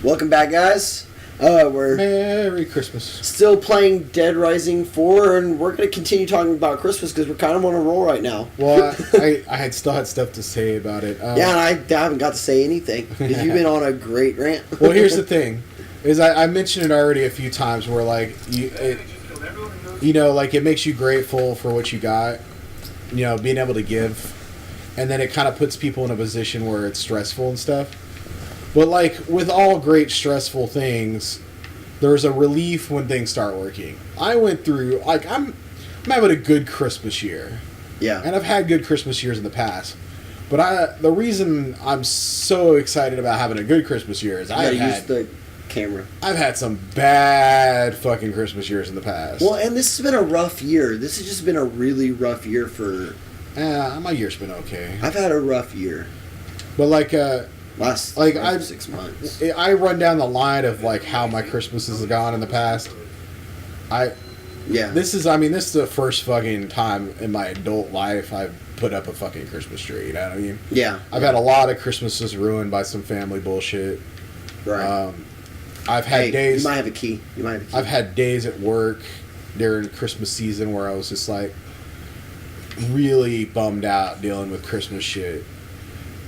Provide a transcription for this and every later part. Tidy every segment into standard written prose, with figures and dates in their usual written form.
Welcome back, guys. We're Merry Christmas. still playing Dead Rising 4, and we're going to continue talking about Christmas because we're kind of on a roll right now. Well, I still had stuff to say about it. Yeah, and I haven't got to say anything because you've been on a great rant. Well, here's the thing: is I mentioned it already a few times, where like it makes you grateful for what you got, being able to give, and then it kind of puts people in a position where it's stressful and stuff. But like with all great stressful things, there's a relief when things start working. I went through I'm having a good Christmas year. Yeah. And I've had good Christmas years in the past. But the reason I'm so excited about having a good Christmas year is use the camera. I've had some bad fucking Christmas years in the past. Well, and this has been a rough year. This has just been a really rough year for... my year's been okay. I've had a rough year. But Last 6 months. I run down the line of like how my Christmases have gone in the past. This is the first fucking time in my adult life I've put up a fucking Christmas tree. You know what I mean? Yeah. I've had a lot of Christmases ruined by some family bullshit. Right. I've had days. You might have a key. I've had days at work during Christmas season where I was just like really bummed out dealing with Christmas shit.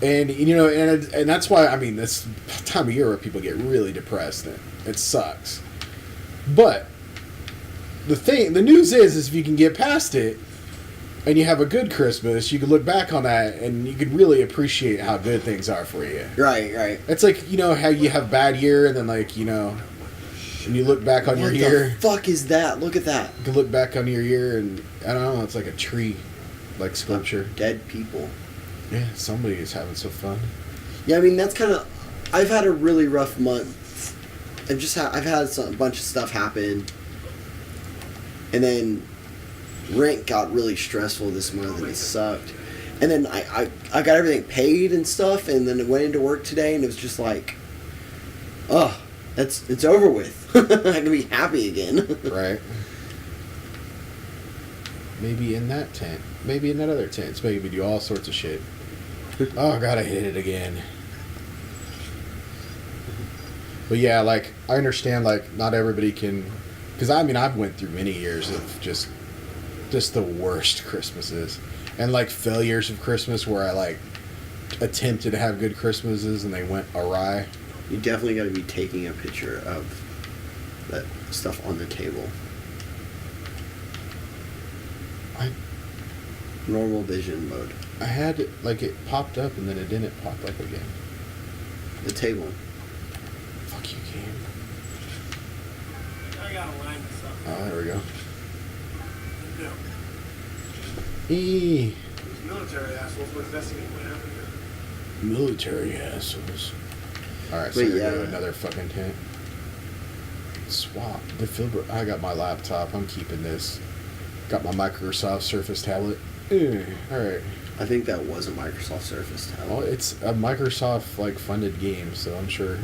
And and that's why this time of year where people get really depressed and it sucks. But the news is if you can get past it and you have a good Christmas, you can look back on that and you can really appreciate how good things are for you. Right. It's like how you have a bad year and then and you look back on your year. What the fuck is that? Look at that. You can look back on your year and I don't know, it's like a tree, like sculpture. Dead people. Yeah, somebody is having some fun. Yeah, that's kind of... I've had a really rough month. I've had a bunch of stuff happen. And then rent got really stressful this month, and it sucked. And then I got everything paid and stuff, and then I went into work today, and it was just like... Oh, it's over with. I can be happy again. Right. Maybe in that tent. Maybe in that other tent. It's making me do all sorts of shit. Oh, God, I hit it again. But yeah, I understand, not everybody can... Because, I've went through many years of just the worst Christmases. And, failures of Christmas where I, attempted to have good Christmases and they went awry. You definitely got to be taking a picture of that stuff on the table. Normal vision mode. I had it popped up and then it didn't pop up again. The table. Fuck you, game. I gotta line this up. Oh, there we go. No. These military assholes were investigating what happened here. Military assholes. Alright, so we're going to another fucking tent. Swap. I got my laptop. I'm keeping this. Got my Microsoft Surface tablet. Alright. I think that was a Microsoft Surface tablet. Well, it's a Microsoft funded game, so I'm sure.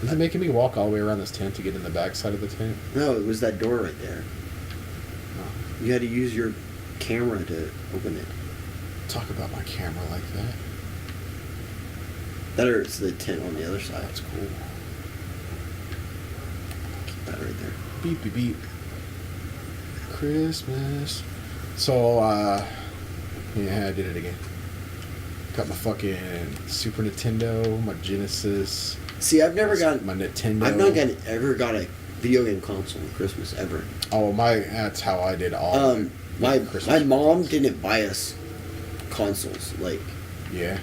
Is it making me walk all the way around this tent to get in the back side of the tent? No, it was that door right there. Oh. You had to use your camera to open it. Talk about my camera like that. That or it's the tent on the other side. That's cool. Keep that right there. Beep, beep, beep. Christmas. So, yeah, I did it again. Got my fucking Super Nintendo, my Genesis. See, I've never gotten... My Nintendo. I've not ever got a video game console for Christmas, ever. Oh, that's how I did all my mom didn't buy us consoles, Yeah.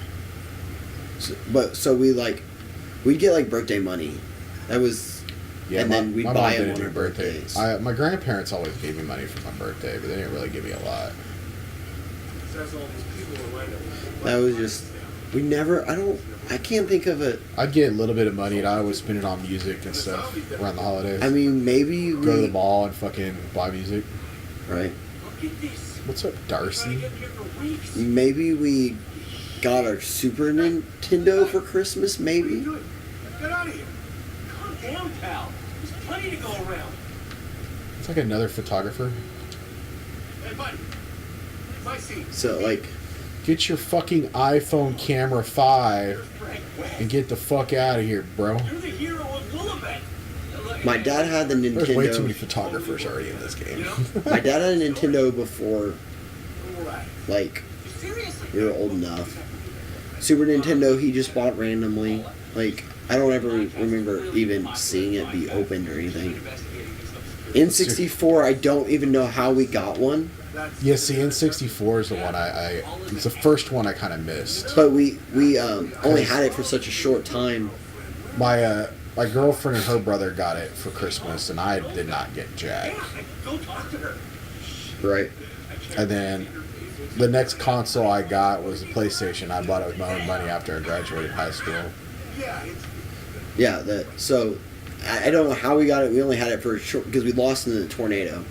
So we'd get, birthday money. That was... Yeah, and then we'd buy them on our birthdays. My grandparents always gave me money for my birthday, but they didn't really give me a lot. That was just... We never... I can't think of it. I'd get a little bit of money, and I always spend it on music and stuff around the holidays. Maybe go to the mall and fucking buy music. Right. What's up, Darcy? Maybe we got our Super Nintendo for Christmas, maybe? Get out of here. Calm down, pal. There's plenty to go around. It's like another photographer. Hey, buddy. My seat. So, Get your fucking iPhone camera 5 and get the fuck out of here, bro. You're the hero of Willamette. My dad had the Nintendo. There's way too many photographers already in this game. My dad had a Nintendo before, Alright. like, Seriously? we were old enough. Super Nintendo, he just bought randomly. Like, I don't ever remember even seeing it be opened or anything. N64, I don't even know how we got one. Yeah, see, N64 is the one it's the first one I kind of missed. But we only had it for such a short time. My girlfriend and her brother got it for Christmas, and I did not get jack. Go talk to her. Right. And then the next console I got was a PlayStation. I bought it with my own money after I graduated high school. Yeah, so I don't know how we got it. We only had it for a short, because we lost in the tornado.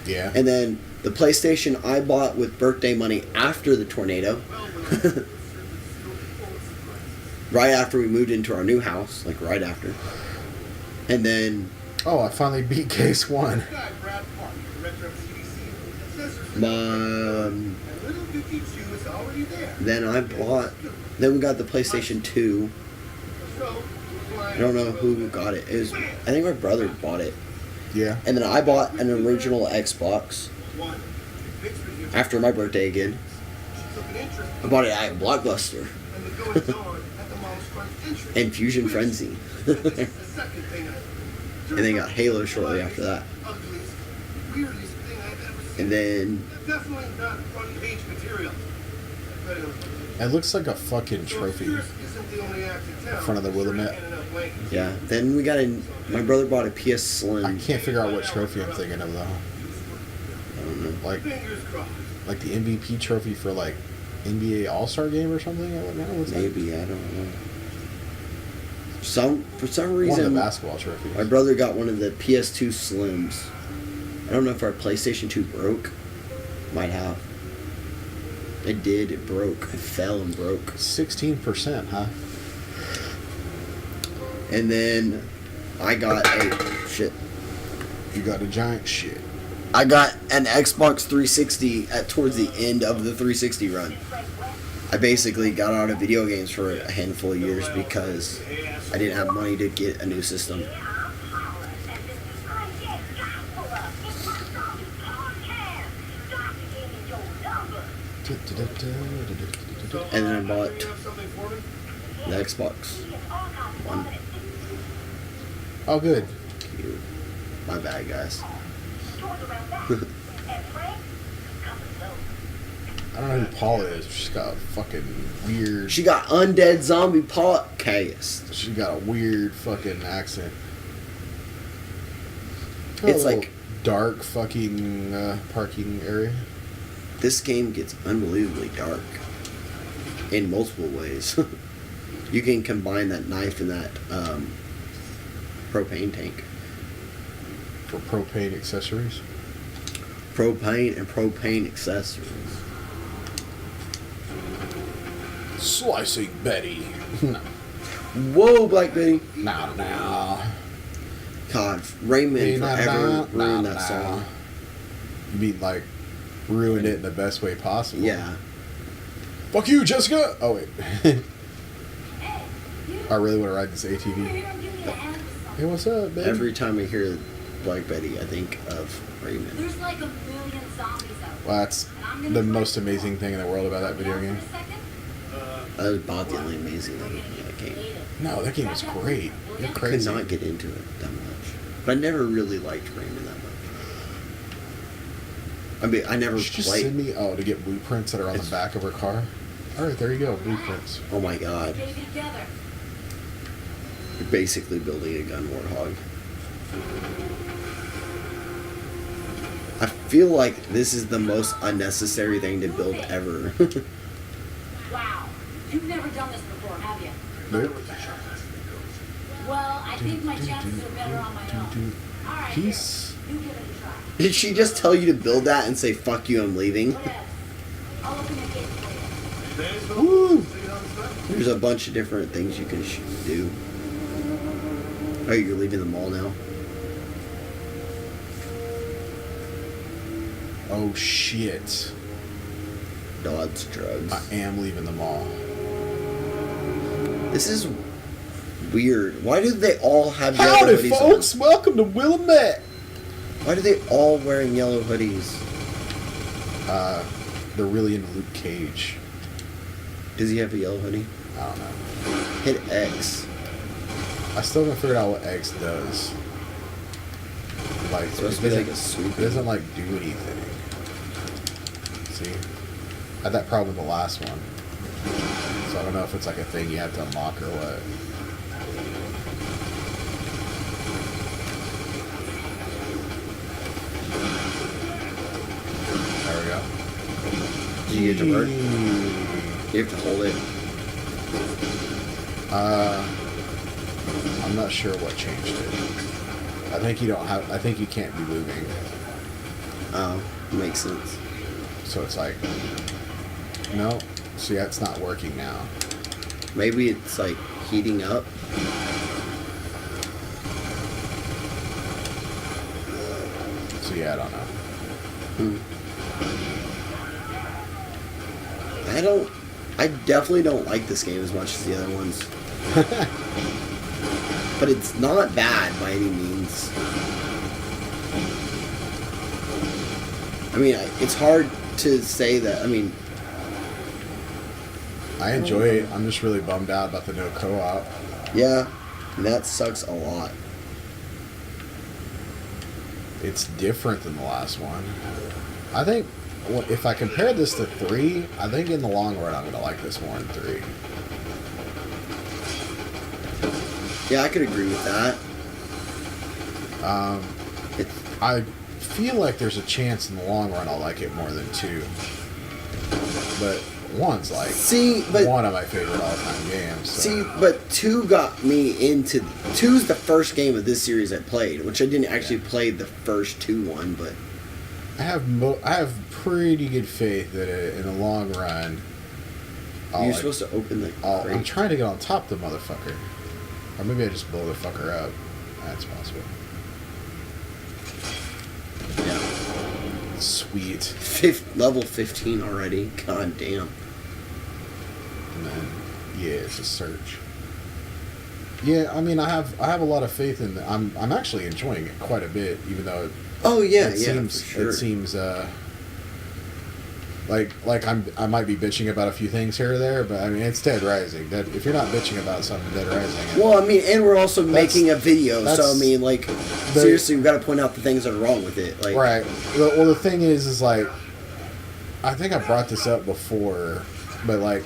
Yeah. And then the PlayStation I bought with birthday money after the tornado. Right after we moved into our new house, like right after. And then Oh, I finally beat Case 1. Then we got the PlayStation 2. I don't know who got it. I think my brother bought it. Yeah. And then I bought an original Xbox after my birthday again. I bought it at Blockbuster. And Fusion Frenzy. And then got Halo shortly after that. And then It looks like a fucking trophy in front of the Willamette. yeah, then we got my brother bought a PS Slim. I can't figure out what trophy I'm thinking of though. I don't know. Like the MVP trophy for like NBA All-Star game or something? I don't know. What's that? Maybe, I don't know. For some One of reason, the basketball trophies. my brother got one of the PS2 Slims. I don't know if our PlayStation 2 broke. Might have. It did. It broke. It fell and broke. 16%, huh? And then I got shit. You got a giant shit. I got an Xbox 360 towards the end of the 360 run. I basically got out of video games for a handful of years because I didn't have money to get a new system. And then I bought the Xbox One. Oh, good. Cute. My bad, guys. I don't know who Paula is. She's got a fucking weird... She got undead zombie podcast. She got a weird fucking accent. It's A little like dark fucking parking area. this game gets unbelievably dark in multiple ways. You can combine that knife and that propane tank. For propane accessories. Propane and propane accessories. Slicing Betty. No. Whoa, Black Betty. No. God, Raymond forever ruined that song. You mean like ruined it in the best way possible? Yeah. Fuck you, Jessica! Oh, wait. I really want to ride this ATV. Hey, what's up, baby? Every time I hear Black Betty, I think of Raymond. There's like a million zombies out Well, that's the most amazing thing in the world about that video game. That was about the only amazing thing in that game. No, that game was great. You're I could crazy. not get into it that much. But I never really liked Raymond that much. I mean, I never You should just played. send me, to get blueprints that are on the back of her car. Alright, there you go, blueprints. Oh my god. together. You're basically building a gun warthog. I feel like this is the most unnecessary thing to build ever. Wow. You've never done this before, have you? Nope. Well, I think my chances are better on my own. Alright, Peace. you give it a try. Did she just tell you to build that and say, fuck you, I'm leaving? Yes. I'll open the gate for you. Woo! There's a bunch of different things you can do. Oh, you're leaving the mall now? Oh shit. Dodge drugs. I am leaving the mall. This is weird. Why do they all have yellow Howdy, hoodies folks! Welcome to Willamette. on? Why are they all wearing yellow hoodies? They're really into Luke Cage. Does he have a yellow hoodie? I don't know. Hit X. I still haven't figured out what X does. Like, It's supposed to be like a swoop. It doesn't, like, do anything. See? I had that problem with the last one. So I don't know if it's, like, a thing you have to unlock or what. There we go. Did you get your bird? You have to hold it. I'm not sure what changed it. I think you don't have. I think you can't be moving. Oh, makes sense. So it's like, no. See, that's not working now. Maybe it's like heating up. So yeah, I don't know. I definitely don't like this game as much as the other ones. But it's not bad by any means. I mean, it's hard to say that. I mean, I enjoy it. I'm just really bummed out about the no co-op. yeah, that sucks a lot. It's different than the last one. I think if I compare this to 3, I think in the long run I'm gonna like this more than 3. Yeah, I could agree with that. I feel like there's a chance in the long run I'll like it more than 2. But 1's like one of my favorite all-time games. So. See, but 2 got me into... 2's the first game of this series I played, which I didn't actually play the first 2 one, but... I have pretty good faith that in the long run... You're supposed to open the crate. I'm trying to get on top of the motherfucker. Or maybe I just blow the fucker up. That's possible. Yeah. Sweet. Level 15 already. God damn. And then, yeah, it's a search. Yeah, I mean, I have a lot of faith in. I'm actually enjoying it quite a bit, even though. It seems like I might be bitching about a few things here or there, but I mean it's Dead Rising. If you're not bitching about something, Dead Rising. Well, I mean, and we're also making a video, so I mean, like, seriously, we've got to point out the things that are wrong with it. Like, right. Well, the thing is like, I think I brought this up before, but like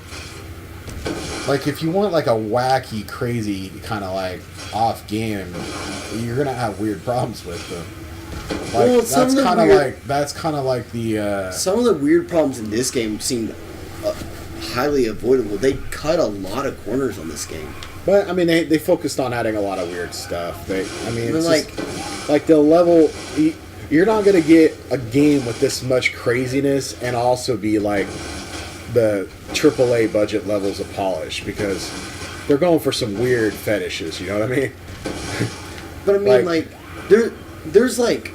if you want like a wacky, crazy kind of like off game, you're gonna have weird problems with them. Like, well, that's kind of like the. Some of the weird problems in this game seem highly avoidable. They cut a lot of corners on this game. But I mean, they focused on adding a lot of weird stuff. It's like just, like the level. You're not gonna get a game with this much craziness and also be like the AAA budget levels of polish, because they're going for some weird fetishes. You know what I mean? But I mean, like there's like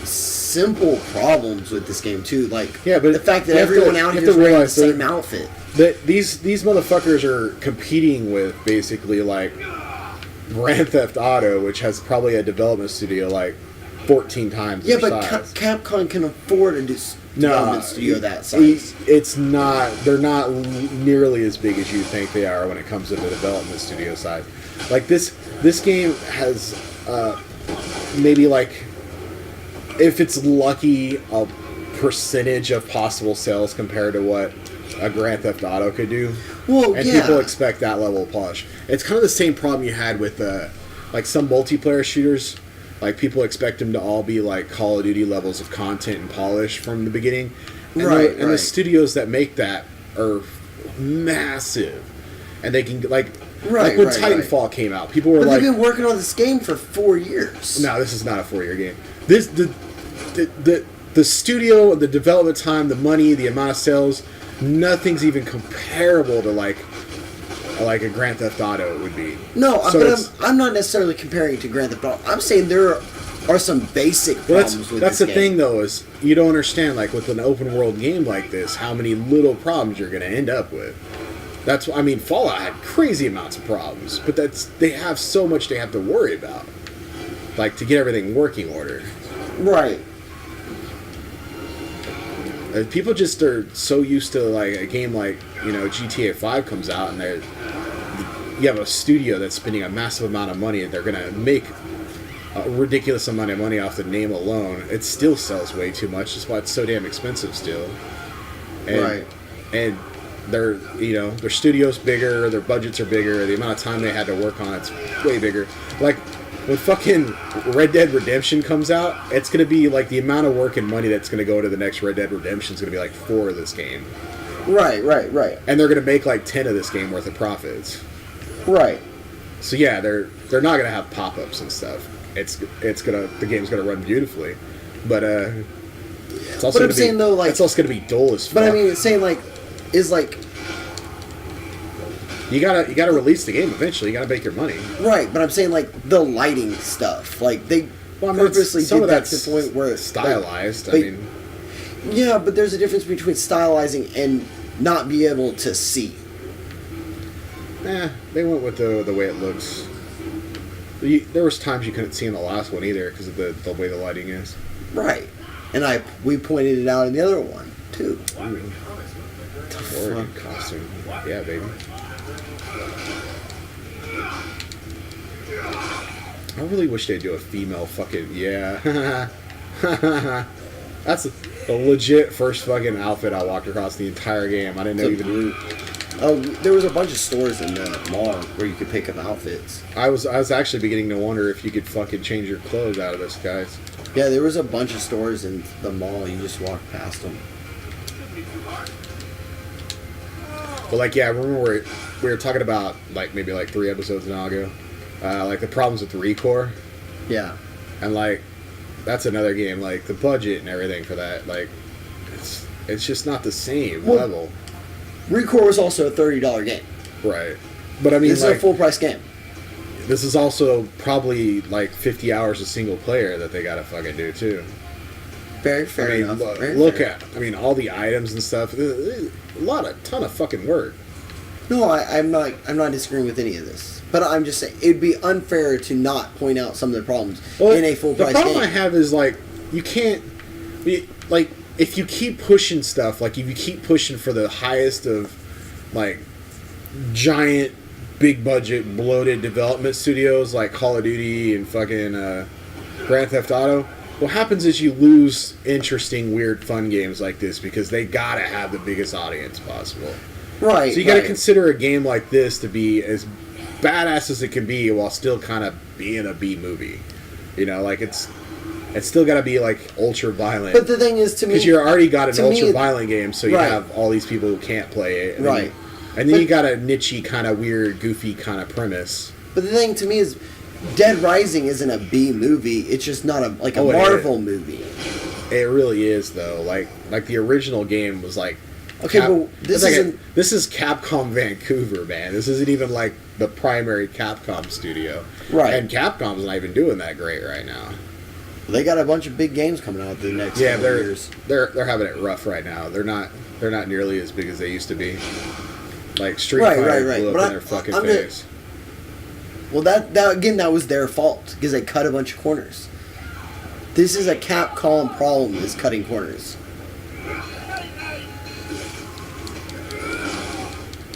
simple problems with this game too. Like, yeah, but the fact that everyone out here is wearing the same outfit. That these motherfuckers are competing with basically like Grand Theft Auto, which has probably a development studio like 14 times their size. Capcom can afford a development studio that size. It's not. They're not nearly as big as you think they are when it comes to the development studio size. Like this game has maybe like, if it's lucky, a percentage of possible sales compared to what a Grand Theft Auto could do. Well, and people expect that level of polish. It's kind of the same problem you had with like some multiplayer shooters. Like, people expect them to all be like Call of Duty levels of content and polish from the beginning. And the studios that make that are massive, and they can like when Titanfall came out, people were but like, they've been working on this game for 4 years. No, this is not a 4-year game. The studio, the development time, the money, the amount of sales, nothing's even comparable to like a Grand Theft Auto would be. No, but I'm not necessarily comparing it to Grand Theft Auto. I'm saying there are some basic Well, problems with that's this the game. thing, though, is you don't understand, like, with an open world game like this, how many little problems you're going to end up with. That's, I mean, Fallout had crazy amounts of problems, but they have so much they have to worry about, like, to get everything in working order. Right. People just are so used to, like, a game like, you know, GTA 5 comes out, and you have a studio that's spending a massive amount of money, and they're going to make a ridiculous amount of money off the name alone. It still sells way too much. That's why it's so damn expensive still. And, Right. And their studio's bigger, their budgets are bigger, the amount of time they had to work on it's way bigger. Like, when fucking Red Dead Redemption comes out, it's going to be like the amount of work and money that's going to go to the next Red Dead Redemption is going to be like 4 of this game. Right. And they're going to make like 10 of this game worth of profits. Right. So yeah, they're not going to have pop-ups and stuff. The game's going to run beautifully. But it's also But I'm gonna saying, though, like- it's also going to be dull as fuck. But I mean, it's saying, like, is like... You gotta release the game eventually. You gotta make your money. Right, but I'm saying, like, the lighting stuff. Like, they Well, I mean, purposely some did of that that's to the point where... it's stylized. like, I mean, yeah, but there's a difference between stylizing and not be able to see. they went with the way it looks. There was times you couldn't see in the last one either because of the way the lighting is. Right. And we pointed it out in the other one, too. Oregon costume. Yeah, baby. I really wish they'd do a female fucking... Yeah. That's a legit first fucking outfit I walked across the entire game. I didn't know even... Oh, there was a bunch of stores in the mall where you could pick up outfits. I was actually beginning to wonder if you could fucking change your clothes out of this, guys. Yeah, there was a bunch of stores in the mall. You just walked past them. But like, yeah, I remember we were talking about like maybe like 3 episodes now ago, like the problems with the Recore, Yeah. and like that's another game. Like the budget and everything for that, like it's just not the same Well, level, Recore was also a $30 game. right? But I mean, This is like a full price game. this is also probably like 50 hours of single player that they gotta fucking do too. Very fair I mean, enough. Very look fair. at, I mean, all the items and stuff. A ton of fucking work. No, I'm not disagreeing with any of this. But I'm just saying it'd be unfair to not point out some of the problems in a full price The problem game. I have is like you can't, like if you keep pushing stuff, like if you keep pushing for the highest of like giant, big budget, bloated development studios like Call of Duty and fucking Grand Theft Auto. What happens is you lose interesting, weird, fun games like this because they gotta have the biggest audience possible. Right. So you gotta right. consider a game like this to be as badass as it can be while still kind of being a B movie. You know, like it's still gotta be like ultra violent. But the thing is, to me, Because you already got an to me, ultra violent game, so you right. have all these people who can't play it. And Right. and then you got a niche-y kind of weird, goofy kind of premise. But the thing to me is, Dead Rising isn't a B movie. It's just not a Oh, it Marvel movie. It really is though. Like the original game was like. Okay, but this isn't. This is Capcom Vancouver, man. This isn't even like the primary Capcom studio. Right. And Capcom's not even doing that great right now. They got a bunch of big games coming out the next Yeah, couple of years. they're having it rough right now. They're not nearly as big as they used to be. Like Street Right, Fighter right. blew up But in their fucking I'm face. Well, that was their fault because they cut a bunch of corners. This is a Capcom problem: is cutting corners.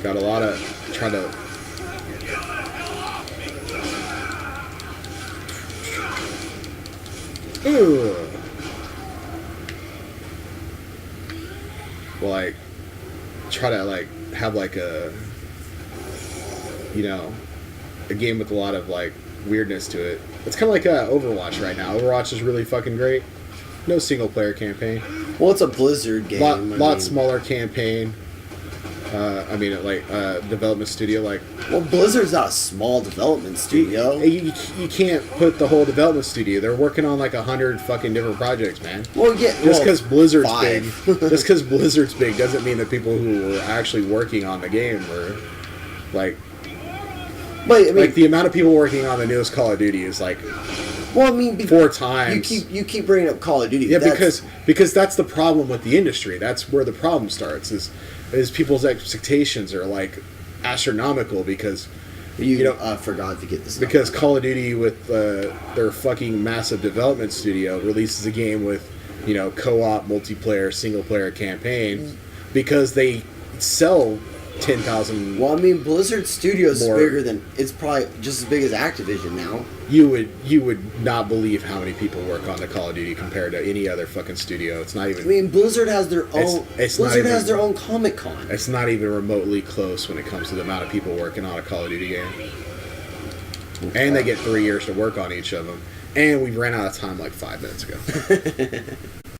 Got a lot of trying to. Ugh. Well, like try to like have like a a game with a lot of like weirdness to it. It's kind of like Overwatch right now. Overwatch is really fucking great. No single player campaign. Well, it's a Blizzard game. Lot smaller campaign. Development studio. Like, Well, Blizzard's not a small development studio. you can't put the whole development studio. They're working on like 100 fucking different projects, man. Well, yeah. Just because Blizzard's 5. big, just because Blizzard's big doesn't mean that people who were actually working on the game were like. But I mean, Like the amount of people working on the newest Call of Duty is like Well, I mean, 4 times. You keep bringing up Call of Duty. Yeah, That's- because that's the problem with the industry. That's where the problem starts. Is people's expectations are like astronomical because you forgot to get this. because Call of Duty with their fucking massive development studio releases a game with co-op, multiplayer, single player campaign because they sell 10,000. Well, I mean, Blizzard Studios is more. bigger than it's probably just as big as Activision now. You would not believe how many people work on the Call of Duty compared to any other fucking studio. It's not even. I mean, Blizzard has their own. it's not Blizzard even- has their own Comic Con. It's not even remotely close when it comes to the amount of people working on a Call of Duty game. And they get 3 years to work on each of them. And we ran out of time like 5 minutes ago.